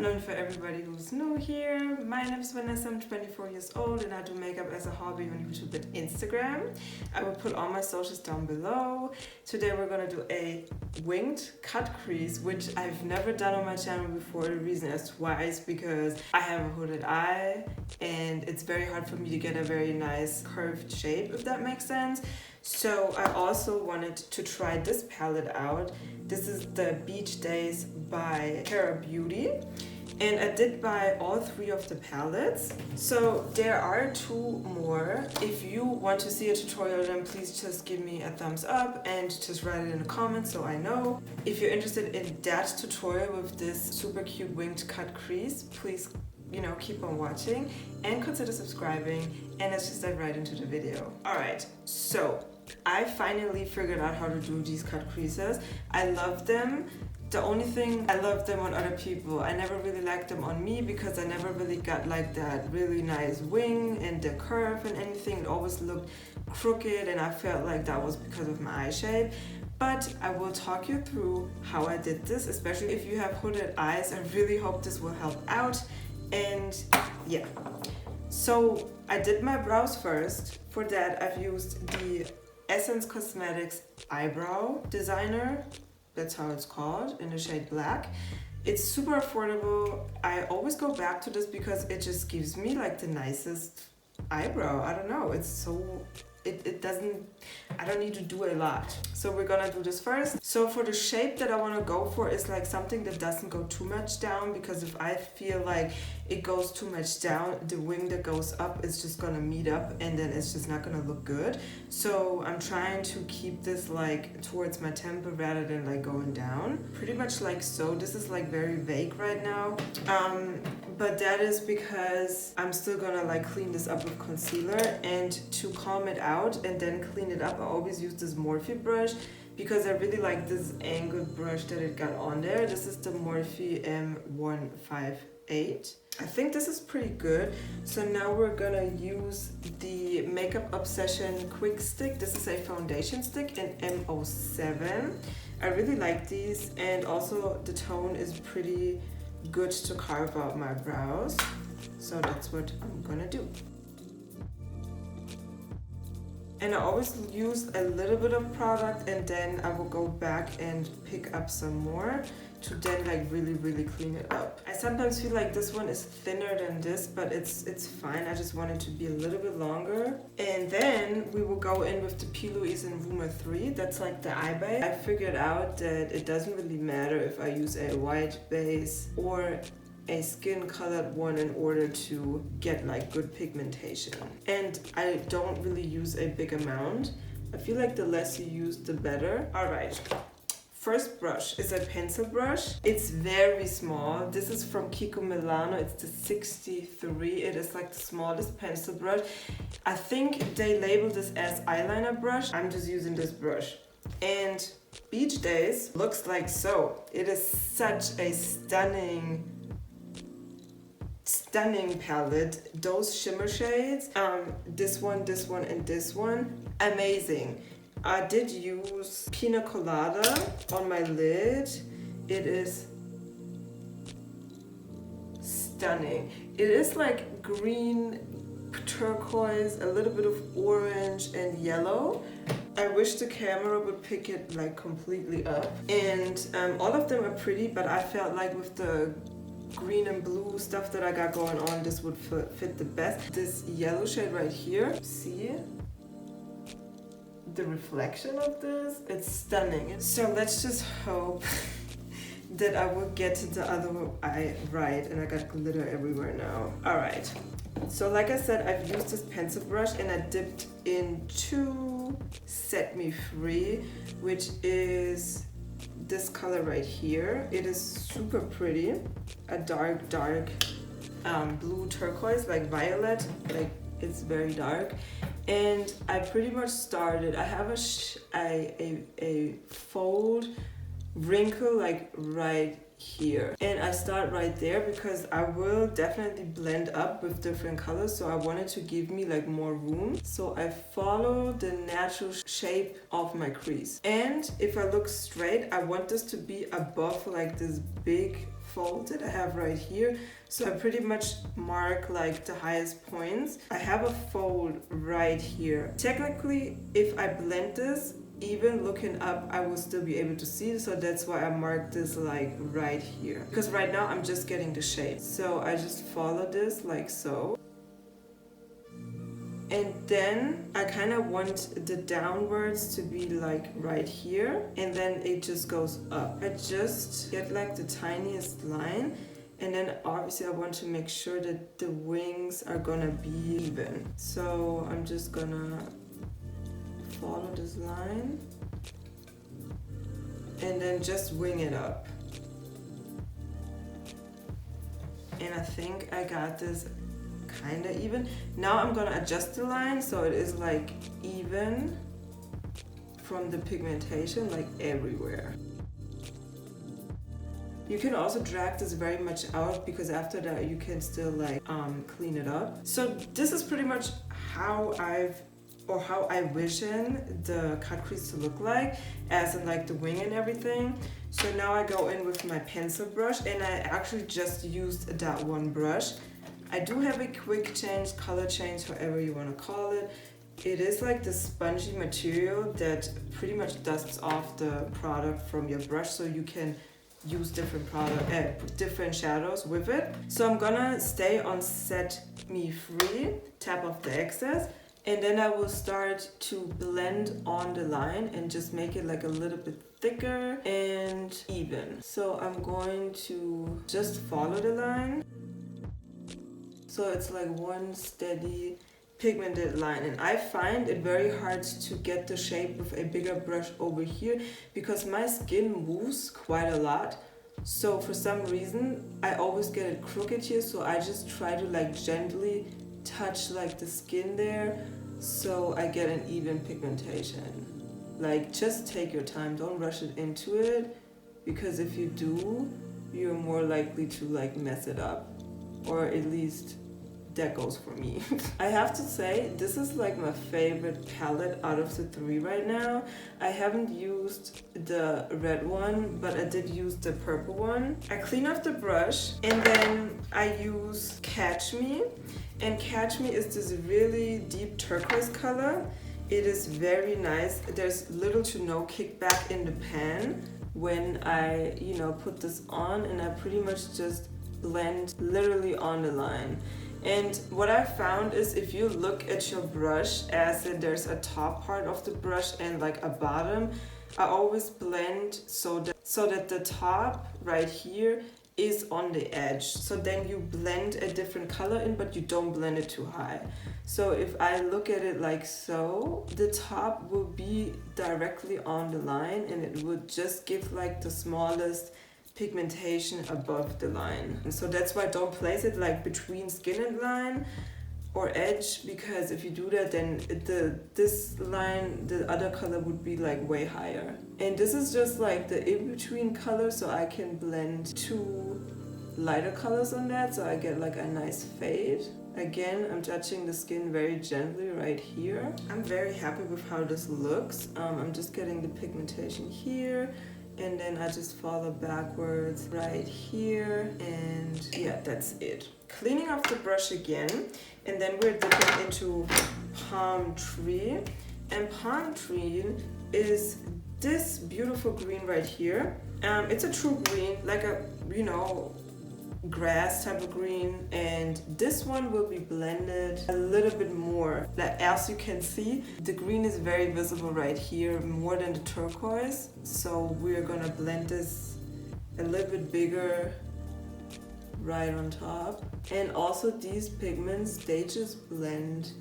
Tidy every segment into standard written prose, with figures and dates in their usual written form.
afternoon for everybody who's new here. My name is Vanessa, I'm 24 years old and I do makeup as a hobby on YouTube and Instagram. I will put all my socials down below. Today we're gonna do a winged cut crease, which I've never done on my channel before. The reason is twice because I have a hooded eye and it's very hard for me to get a very nice curved shape, if that makes sense. So I also wanted to try this palette out. This is the Beach Daze by Kara Beauty. And I did buy all three of the palettes. So there are two more. If you want to see a tutorial, then please just give me a thumbs up and just write it in the comments so I know. If you're interested in that tutorial with this super cute winged cut crease, please keep on watching and consider subscribing, and let's just dive right into the video. Alright, so I finally figured out how to do these cut creases. I love them. The only thing, I love them on other people. I never really liked them on me because I never really got like that really nice wing and the curve and anything. It always looked crooked and I felt like that was because of my eye shape. But I will talk you through how I did this, especially if you have hooded eyes. I really hope this will help out. And yeah, so I did my brows first. For that I've used the Essence Cosmetics Eyebrow Designer, that's how it's called, in the shade Black. It's super affordable. I always go back to this because it just gives me like the nicest eyebrow. I don't know, it's so, I don't need to do a lot. So we're gonna do this first. So for the shape that I wanna go for is like something that doesn't go too much down, because if I feel like it goes too much down, the wing that goes up is just gonna meet up and then it's just not gonna look good. So I'm trying to keep this like towards my temple rather than like going down. Pretty much like so. This is like very vague right now. But that is because I'm still gonna like clean this up with concealer, and to calm it out and then clean it up, I always use this Morphe brush because I really like this angled brush that it got on there. This is the Morphe M158. I think this is pretty good. So now we're gonna use the Makeup Obsession Quick Stick. This is a foundation stick in M07. I really like these, and also the tone is pretty good to carve out my brows. So that's what I'm gonna do. And I always use a little bit of product and then I will go back and pick up some more to then like really clean it up. I sometimes feel like this one is thinner than this, but it's fine. I just want it to be a little bit longer. And then we will go in with the P. Louise in Rumor 3. That's like the eye base. I figured out that it doesn't really matter if I use a white base or a skin colored one in order to get like good pigmentation. And I don't really use a big amount. I feel like the less you use, the better. All right. First brush is a pencil brush. It's very small. This is from Kiko Milano. It's the 63. It is like the smallest pencil brush. I think they labeled this as eyeliner brush. I'm just using this brush. And Beach Daze looks like so. It is such a stunning palette. Those shimmer shades, this one, and this one, amazing. I did use Pina Colada on my lid. It is stunning. It is like green, turquoise, a little bit of orange and yellow. I wish the camera would pick it like completely up. And all of them are pretty, but I felt like with the green and blue stuff that I got going on, this would fit the best. This yellow shade right here, see the reflection of this? It's stunning. So let's just hope that I will get the other eye right, and I got glitter everywhere now. All right, so like I said, I've used this pencil brush and I dipped into Set Me Free, which is this color right here. It is super pretty, a dark blue turquoise, like violet, like it's very dark. And I pretty much started, I have a fold wrinkle like right here. And I start right there because I will definitely blend up with different colors, so I wanted to give me like more room. So I follow the natural shape of my crease. And if I look straight, I want this to be above like this big fold that I have right here. So I pretty much mark like the highest points. I have a fold right here. Technically, if I blend this, even looking up, I will still be able to see it. So that's why I marked this like right here. Because right now I'm just getting the shape. So I just follow this like so. And then I kind of want the downwards to be like right here, and then it just goes up. I just get like the tiniest line, and then obviously I want to make sure that the wings are gonna be even. So I'm just gonna follow this line and then just wing it up. And I think I got this kind of even. Now I'm gonna adjust the line so it is like even from the pigmentation like everywhere. You can also drag this very much out because after that you can still like clean it up. So this is pretty much how I vision the cut crease to look like, as in like the wing and everything. So now I go in with my pencil brush, and I actually just used that one brush. I do have a quick change, color change, however you want to call it. It is like the spongy material that pretty much dusts off the product from your brush, so you can use different shadows with it. So I'm gonna stay on Set Me Free, tap off the excess, and then I will start to blend on the line and just make it like a little bit thicker and even. So I'm going to just follow the line. So it's like one steady pigmented line, and I find it very hard to get the shape with a bigger brush over here because my skin moves quite a lot. So for some reason I always get it crooked here, so I just try to like gently touch like the skin there so I get an even pigmentation. Like, just take your time, don't rush it into it, because if you do, you're more likely to like mess it up, or at least that goes for me. I have to say, this is like my favorite palette out of the three right now. I haven't used the red one, but I did use the purple one. I clean off the brush and then I use Catch Me. And Catch Me is this really deep turquoise color. It is very nice. There's little to no kickback in the pan when I, put this on, and I pretty much just blend literally on the line. And what I found is if you look at your brush, as in there's a top part of the brush and like a bottom, I always blend so that the top right here is on the edge. So then you blend a different color in, but you don't blend it too high. So if I look at it like so, the top will be directly on the line, and it would just give like the smallest pigmentation above the line. And so that's why I don't place it like between skin and line or edge, because if you do that, then this line, the other color would be like way higher. And this is just like the in-between color, so I can blend two lighter colors on that, so I get like a nice fade. Again, I'm touching the skin very gently right here. I'm very happy with how this looks. I'm just getting the pigmentation here, and then I just follow backwards right here, and yeah, that's it. Cleaning off the brush again, and then we're dipping into Palm Tree. And Palm Tree is this beautiful green right here. It's a true green, like a, grass type of green, and this one will be blended a little bit more. Like, as you can see, the green is very visible right here, more than the turquoise. So we're gonna blend this a little bit bigger right on top. And also these pigments, they just blend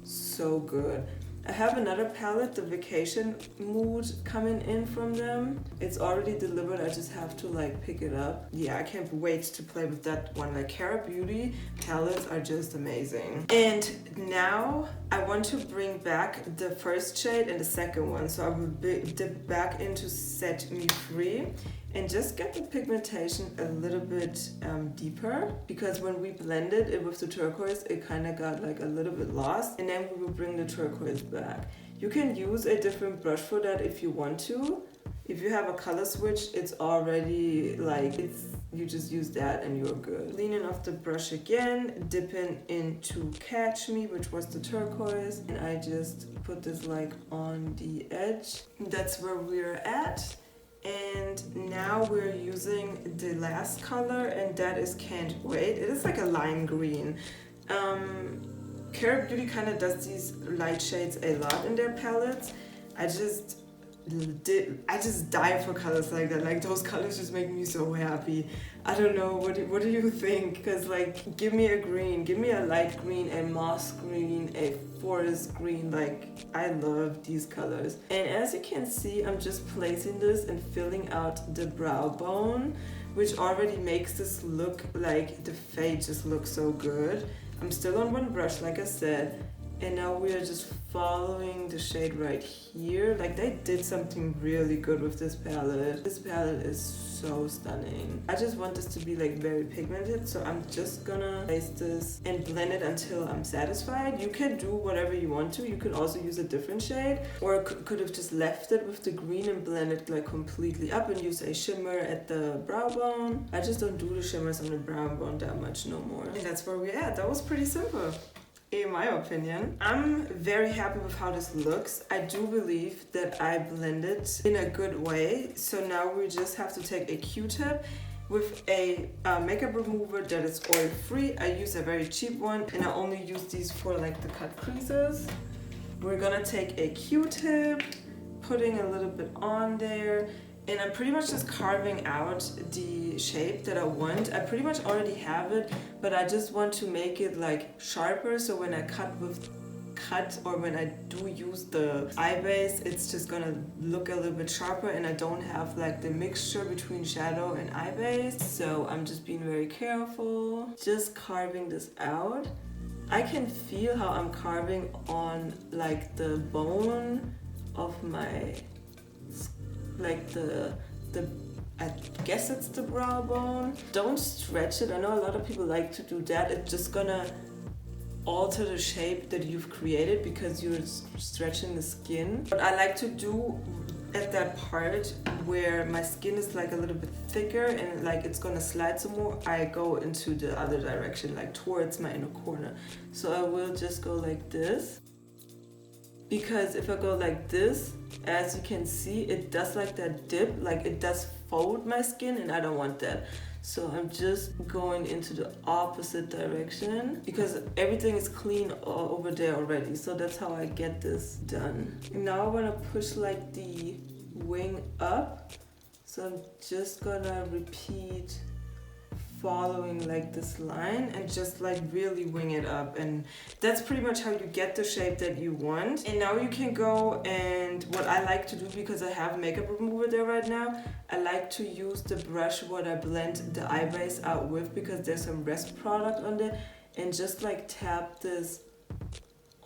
so good. I have another palette, the Vacation Mood, coming in from them. It's already delivered, I just have to like pick it up. Yeah, I can't wait to play with that one. Like, Kara Beauty palettes are just amazing. And now I want to bring back the first shade and the second one. So I will dip back into Set Me Free. and just get the pigmentation a little bit deeper, because when we blended it with the turquoise, it kind of got like a little bit lost, and then we will bring the turquoise back. You can use a different brush for that if you want to. If you have a color switch, it's already like, you just use that and you're good. Cleaning off the brush again, dipping into Catch Me, which was the turquoise, and I just put this like on the edge. That's where we're at. And now we're using the last color, and that is Can't Wait. It is like a lime green. Kara Beauty kind of does these light shades a lot in their palettes. I just die for colors like that. Like, those colors just make me so happy. I don't know, what do you think? Because like, give me a green, give me a light green, a moss green, a forest green. Like, I love these colors. And as you can see, I'm just placing this and filling out the brow bone, which already makes this look like the fade just looks so good. I'm still on one brush, like I said. And now we are just following the shade right here. Like, they did something really good with this palette. This palette is so stunning. I just want this to be like very pigmented, so I'm just gonna place this and blend it until I'm satisfied. You can do whatever you want to. You can also use a different shade, or could have just left it with the green and blend it like completely up and use a shimmer at the brow bone. I just don't do the shimmers on the brow bone that much no more. And that's where we're at. That was pretty simple, in my opinion. I'm very happy with how this looks. I do believe that I blended in a good way. So now we just have to take a Q-tip with a makeup remover that is oil free. I use a very cheap one, and I only use these for like the cut creases. We're gonna take a Q-tip, putting a little bit on there, and I'm pretty much just carving out the shape that I want. I pretty much already have it, but I just want to make it like sharper, so when I cut or when I do use the eye base, it's just gonna look a little bit sharper, and I don't have like the mixture between shadow and eye base. So I'm just being very careful, just carving this out. I can feel how I'm carving on like the bone of my, like I guess it's the brow bone. Don't stretch it. I know a lot of people like to do that. It's just gonna alter the shape that you've created because you're stretching the skin. What I like to do at that part where my skin is like a little bit thicker and like it's gonna slide some more, I go into the other direction, like towards my inner corner. So I will just go like this, because if I go like this, as you can see, it does like that dip, like it does fold my skin, and I don't want that. So I'm just going into the opposite direction because everything is clean over there already. So that's how I get this done. And now I want to push like the wing up. So I'm just gonna repeat following like this line and just like really wing it up, and that's pretty much how you get the shape that you want. And now you can go, and what I like to do, because I have makeup remover there right now, I like to use the brush what I blend the eye base out with, because there's some rest product on there, and just like tap this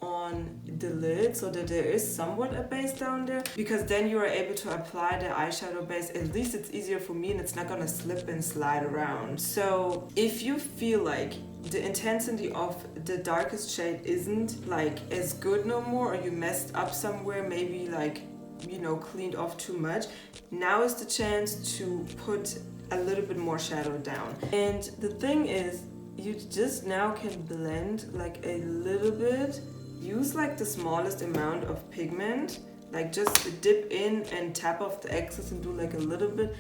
on the lid so that there is somewhat a base down there, because then you are able to apply the eyeshadow base. At least it's easier for me, and it's not gonna slip and slide around. So if you feel like the intensity of the darkest shade isn't like as good no more, or you messed up somewhere, maybe like, you know, cleaned off too much, now is the chance to put a little bit more shadow down. And the thing is, you just now can blend like a little bit. Use like the smallest amount of pigment, like just dip in and tap off the excess and do like a little bit,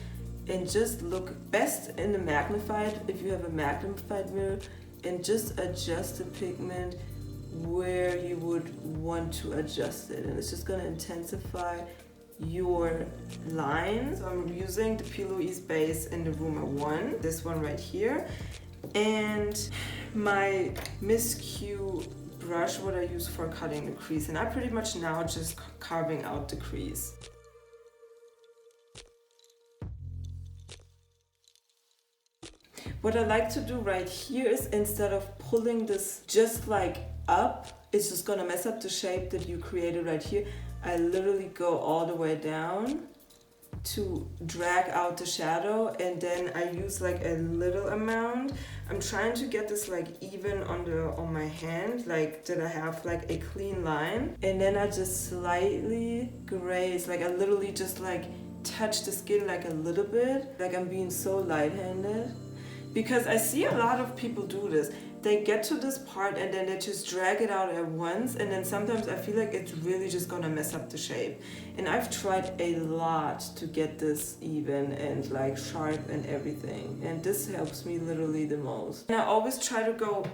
and just look best in the magnified, if you have a magnified mirror, and just adjust the pigment where you would want to adjust it, and it's just going to intensify your lines. So I'm using the P. Louise base in the Rumor 1, this one right here, and my Miss Q brush what I use for cutting the crease, and I pretty much now just carving out the crease. What I like to do right here is, instead of pulling this just like up, it's just gonna mess up the shape that you created right here, I literally go all the way down to drag out the shadow, and then I use like a little amount. I'm trying to get this like even on my hand, like that I have like a clean line, and then I just slightly graze, like I literally just like touch the skin like a little bit, like I'm being so light-handed, because I see a lot of people do this. They get to this part and then they just drag it out at once, and then sometimes I feel like it's really just gonna mess up the shape. And I've tried a lot to get this even and like sharp and everything, and this helps me literally the most. And I always try to go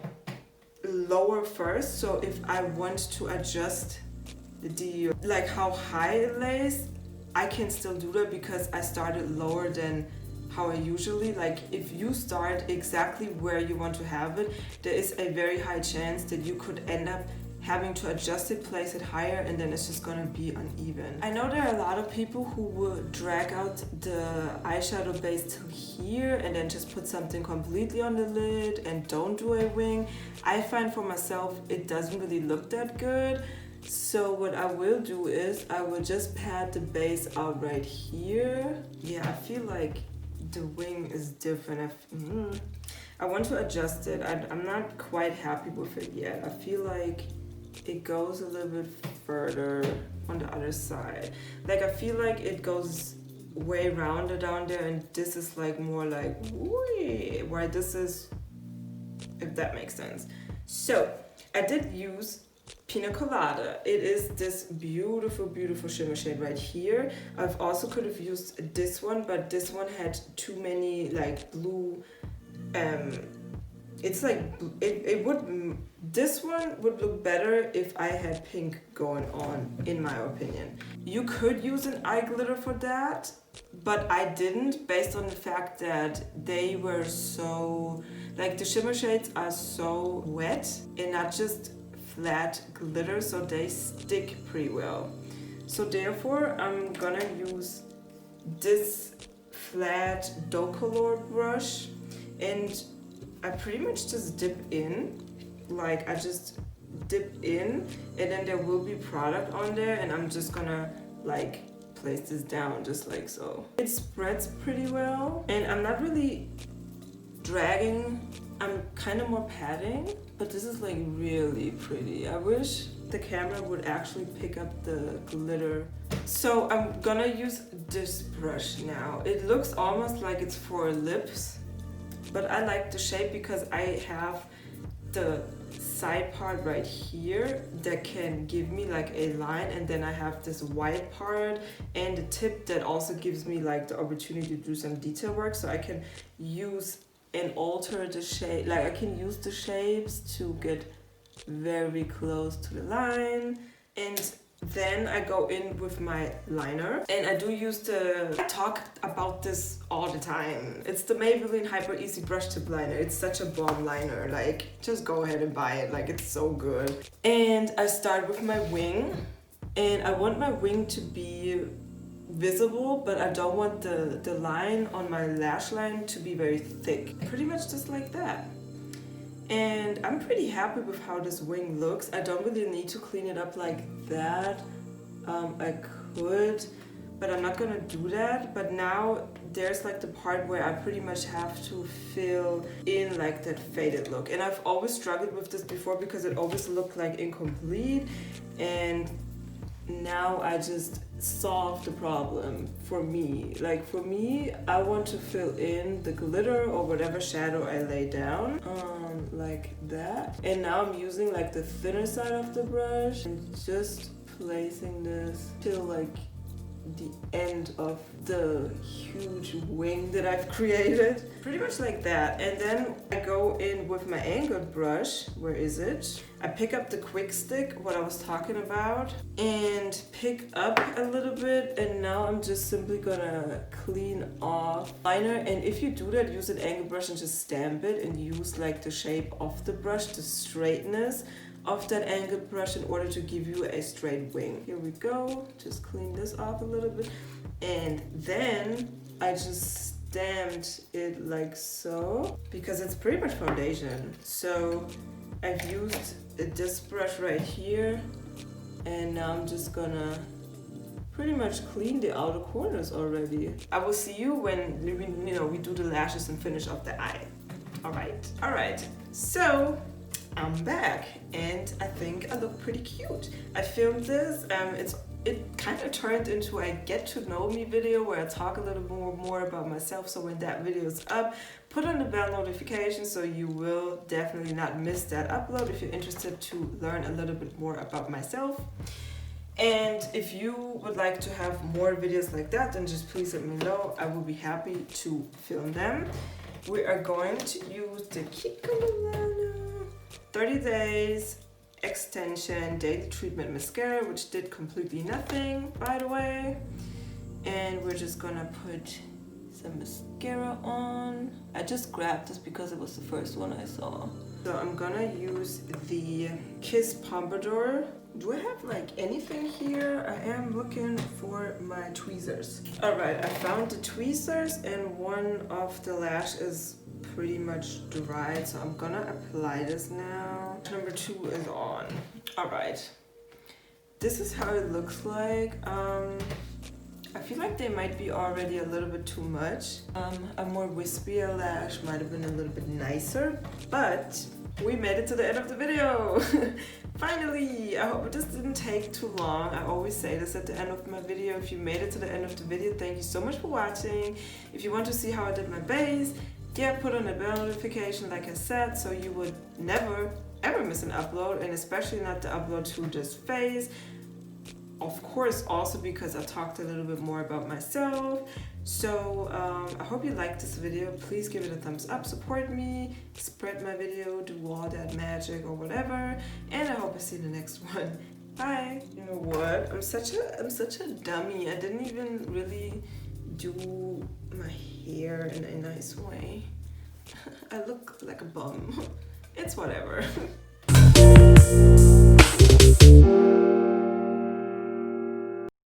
lower first, so if I want to adjust the like how high it lays, I can still do that because I started lower than how I usually, like if you start exactly where you want to have it, there is a very high chance that you could end up having to adjust it, place it higher, and then it's just gonna be uneven. I know there are a lot of people who will drag out the eyeshadow base till here and then just put something completely on the lid and don't do a wing. I find for myself it doesn't really look that good. So what I will do is I will just pat the base out right here. Yeah, I feel like the wing is different. I want to adjust it. I'm not quite happy with it yet. I feel like it goes a little bit further on the other side. Like I feel like it goes way rounder down there, and this is like more like whee, where this is, if that makes sense. So I did use Pina Colada. It is this beautiful, beautiful shimmer shade right here. I've also could have used this one, but this one had too many like blue, it's like, this one would look better if I had pink going on, in my opinion. You could use an eye glitter for that, but I didn't, based on the fact that they were so, like the shimmer shades are so wet and not just flat glitter, so they stick pretty well. So therefore I'm gonna use this flat doe color brush, and I pretty much just dip in, like I just dip in, and then there will be product on there, and I'm just gonna like place this down just like so. It spreads pretty well, and I'm not really dragging, I'm kind of more patting, but this is like really pretty. I wish the camera would actually pick up the glitter. So I'm gonna use this brush now. It looks almost like it's for lips, but I like the shape because I have the side part right here that can give me like a line, and then I have this white part and the tip that also gives me like the opportunity to do some detail work, so I can use and alter the shape, like I can use the shapes to get very close to the line. And then I go in with my liner, and I do use I talk about this all the time. It's the Maybelline Hyper Easy Brush Tip Liner. It's such a bomb liner, like just go ahead and buy it, like it's so good. And I start with my wing, and I want my wing to be visible, but I don't want the line on my lash line to be very thick. Pretty much just like that. And I'm pretty happy with how this wing looks. I don't really need to clean it up like that. I could, but I'm not gonna do that. But now there's like the part where I pretty much have to fill in like that faded look. And I've always struggled with this before because it always looked like incomplete, and now I just solved the problem for me. Like for me, I want to fill in the glitter or whatever shadow I lay down, like that. And now I'm using like the thinner side of the brush and just placing this till like the end of the huge wing that I've created. Pretty much like that. And then I go in with my angled brush. Where is it? I pick up the quick stick, what I was talking about, and pick up a little bit, and now I'm just simply gonna clean off liner. And if you do that, use an angled brush and just stamp it and use like the shape of the brush, the straightness of that angled brush in order to give you a straight wing. Here we go, just clean this off a little bit, and then I just stamped it like so because it's pretty much foundation. So I've used this brush right here, and now I'm just gonna pretty much cleaned the outer corners already. I will see you when we do the lashes and finish off the eye. Alright, so I'm back and I think I look pretty cute. I filmed this, it kind of turned into a get to know me video where I talk a little more about myself, so when that video is up, put on the bell notification so you will definitely not miss that upload if you're interested to learn a little bit more about myself. And if you would like to have more videos like that, then just please let me know. I will be happy to film them. We are going to use the Kika 30 Days Extension Daily Treatment Mascara, which did completely nothing, by the way. And we're just gonna put some mascara on. I just grabbed this because it was the first one I saw. So I'm gonna use the Kiss Pompadour. Do I have like anything here? I am looking for my tweezers. Alright, I found the tweezers and one of the lash is pretty much dried, so I'm gonna apply this now. Number 2 is on. Alright, this is how it looks like. I feel like they might be already a little bit too much. A more wispier lash might have been a little bit nicer, but we made it to the end of the video. Finally, I hope this didn't take too long. I always say this at the end of my video. If you made it to the end of the video, thank you so much for watching. If you want to see how I did my base, yeah, put on the bell notification like I said, so you would never ever miss an upload, and especially not the upload to this phase. Of course, also because I talked a little bit more about myself. So I hope you liked this video. Please give it a thumbs up, support me, spread my video, do all that magic or whatever, and I hope I see you in the next one. Bye. You know what? I'm such a dummy. I didn't even really do my hair in a nice way. I look like a bum. It's whatever.